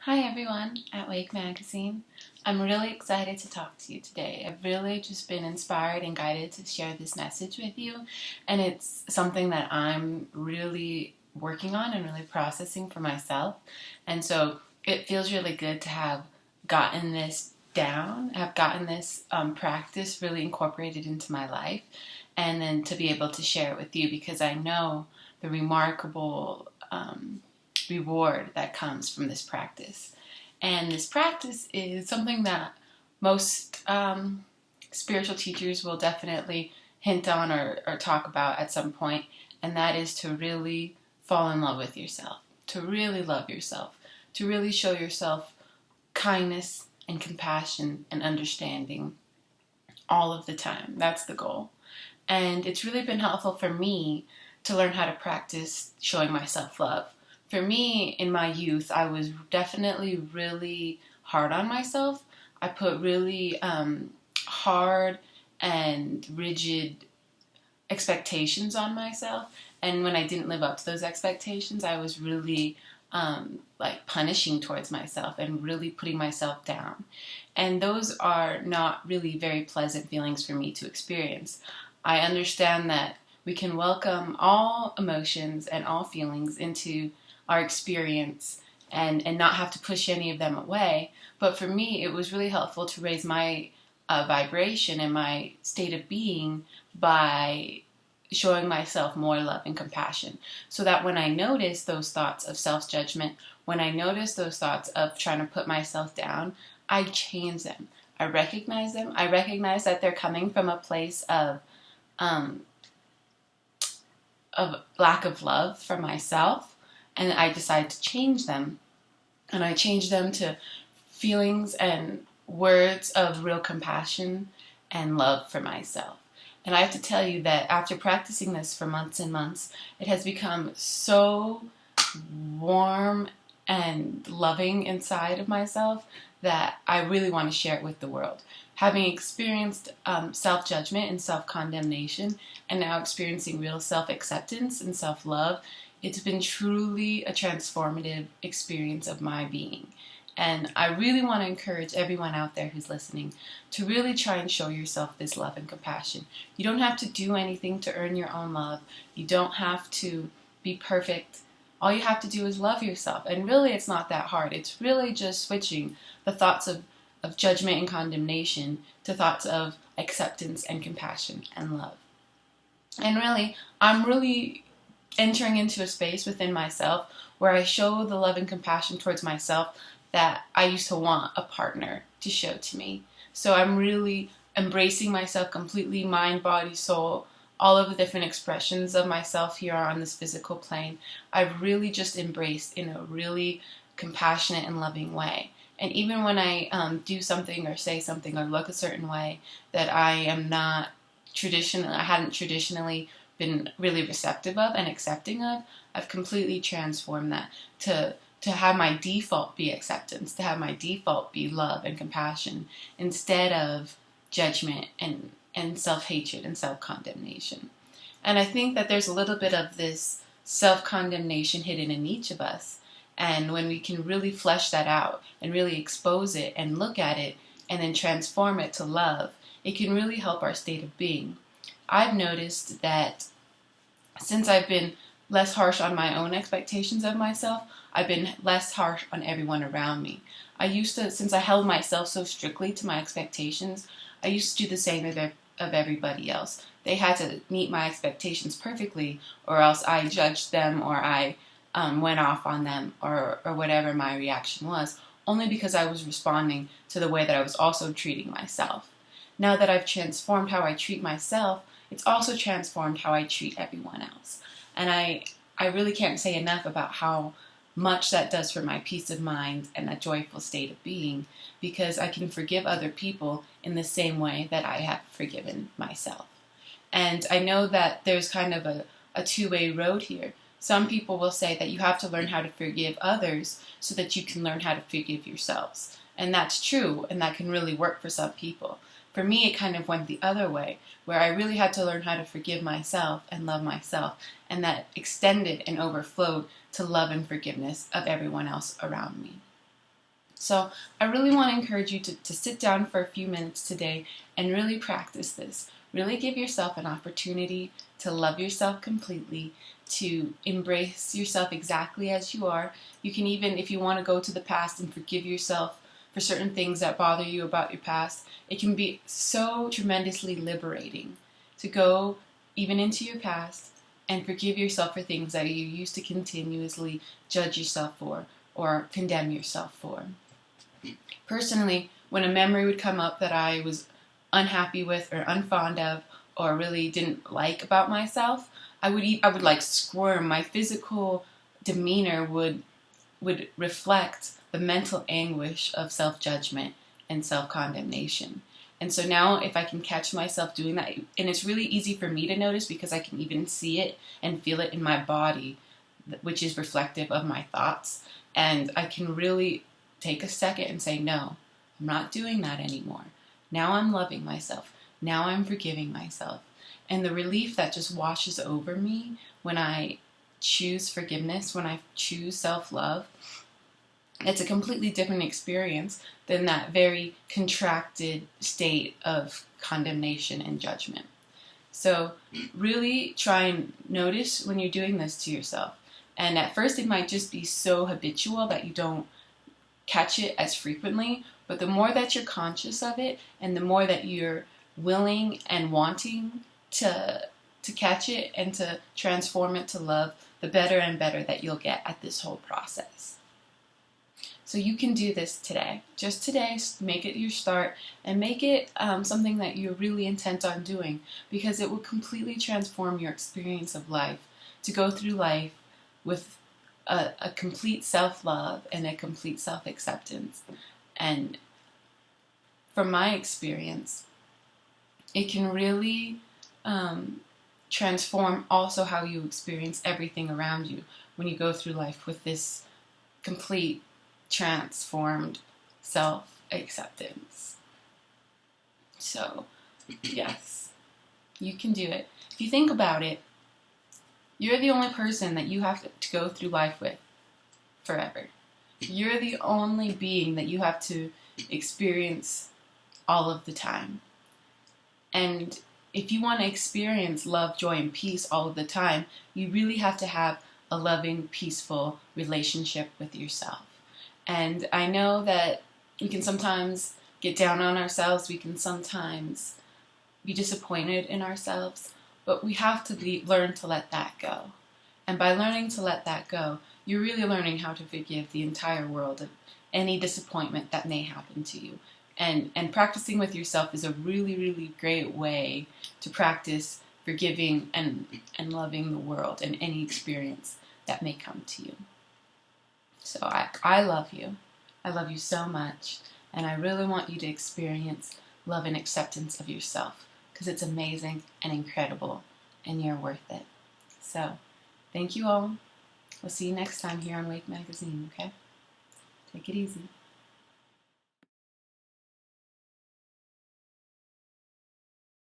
Hi everyone at Wake Magazine. I'm really excited to talk to you today. I've really just been inspired and guided to share this message with you, and it's something that I'm really working on and really processing for myself. And so it feels really good to have gotten this down, have gotten this practice really incorporated into my life, and then to be able to share it with you because I know the remarkable reward that comes from this practice. And this practice is something that most spiritual teachers will definitely hint on or talk about at some point, and that is to really fall in love with yourself, to really love yourself, to really show yourself kindness and compassion and understanding all of the time. That's the goal. And it's really been helpful for me to learn how to practice showing myself love. For me, in my youth, I was definitely really hard on myself. I put really hard and rigid expectations on myself. And when I didn't live up to those expectations, I was really punishing towards myself and really putting myself down. And those are not really very pleasant feelings for me to experience. I understand that we can welcome all emotions and all feelings into our experience and not have to push any of them away. But for me, it was really helpful to raise my vibration and my state of being by showing myself more love and compassion, so that when I notice those thoughts of self-judgment, when I notice those thoughts of trying to put myself down, I change them. I recognize them. I recognize that they're coming from a place um, of lack of love for myself, and I decide to change them. And I change them to feelings and words of real compassion and love for myself. And I have to tell you that after practicing this for months and months, it has become so warm and loving inside of myself that I really want to share it with the world. Having experienced self-judgment and self-condemnation, and now experiencing real self-acceptance and self-love, it's been truly a transformative experience of my being. And I really want to encourage everyone out there who's listening to really try and show yourself this love and compassion. You don't have to do anything to earn your own love. You don't have to be perfect. All you have to do is love yourself. And really, it's not that hard. It's really just switching the thoughts of judgment and condemnation to thoughts of acceptance and compassion and love. And really, I'm really entering into a space within myself where I show the love and compassion towards myself that I used to want a partner to show to me. So I'm really embracing myself completely, mind, body, soul, all of the different expressions of myself here on this physical plane. I've really just embraced in a really compassionate and loving way. And even when I do something or say something or look a certain way that I hadn't traditionally been really receptive of and accepting of, I've completely transformed that to have my default be acceptance, to have my default be love and compassion instead of judgment and self-hatred and self-condemnation. And I think that there's a little bit of this self-condemnation hidden in each of us. And when we can really flesh that out and really expose it and look at it and then transform it to love, it can really help our state of being. I've noticed that since I've been less harsh on my own expectations of myself, I've been less harsh on everyone around me. Since I held myself so strictly to my expectations, I used to do the same of everybody else. They had to meet my expectations perfectly, or else I judged them, or I went off on them, or whatever my reaction was, only because I was responding to the way that I was also treating myself. Now that I've transformed how I treat myself, it's also transformed how I treat everyone else. And I really can't say enough about how much that does for my peace of mind and a joyful state of being, because I can forgive other people in the same way that I have forgiven myself. And I know that there's kind of a two-way road here. Some people will say that you have to learn how to forgive others so that you can learn how to forgive yourselves. And that's true, and that can really work for some people. For me, it kind of went the other way, where I really had to learn how to forgive myself and love myself, and that extended and overflowed to love and forgiveness of everyone else around me. So I really want to encourage you to sit down for a few minutes today and really practice this. Really give yourself an opportunity to love yourself completely, to embrace yourself exactly as you are. You can even, if you want to go to the past and forgive yourself for certain things that bother you about your past, it can be so tremendously liberating to go even into your past and forgive yourself for things that you used to continuously judge yourself for or condemn yourself for. Personally, when a memory would come up that I was unhappy with or unfond of or really didn't like about myself, I would like squirm. My physical demeanor would reflect the mental anguish of self-judgment and self-condemnation. And so now if I can catch myself doing that, and it's really easy for me to notice because I can even see it and feel it in my body, which is reflective of my thoughts, and I can really take a second and say, no, I'm not doing that anymore. Now I'm loving myself. Now I'm forgiving myself. And the relief that just washes over me when I choose forgiveness, when I choose self-love, it's a completely different experience than that very contracted state of condemnation and judgment. So really try and notice when you're doing this to yourself. And at first it might just be so habitual that you don't catch it as frequently, but the more that you're conscious of it and the more that you're willing and wanting to catch it and to transform it to love, the better and better that you'll get at this whole process. So you can do this today. Just today, make it your start and make it something that you're really intent on doing, because it will completely transform your experience of life, to go through life with a complete self-love and a complete self-acceptance. And from my experience, it can really transform also how you experience everything around you when you go through life with this complete transformed self-acceptance. So, yes, you can do it. If you think about it, you're the only person that you have to go through life with forever. You're the only being that you have to experience all of the time. And if you want to experience love, joy, and peace all of the time, you really have to have a loving, peaceful relationship with yourself. And I know that we can sometimes get down on ourselves, we can sometimes be disappointed in ourselves, but we have to learn to let that go. And by learning to let that go, you're really learning how to forgive the entire world of any disappointment that may happen to you. And practicing with yourself is a really, really great way to practice forgiving and loving the world and any experience that may come to you. So I love you. I love you so much. And I really want you to experience love and acceptance of yourself, because it's amazing and incredible and you're worth it. So thank you all. We'll see you next time here on Wake Magazine, okay? Take it easy.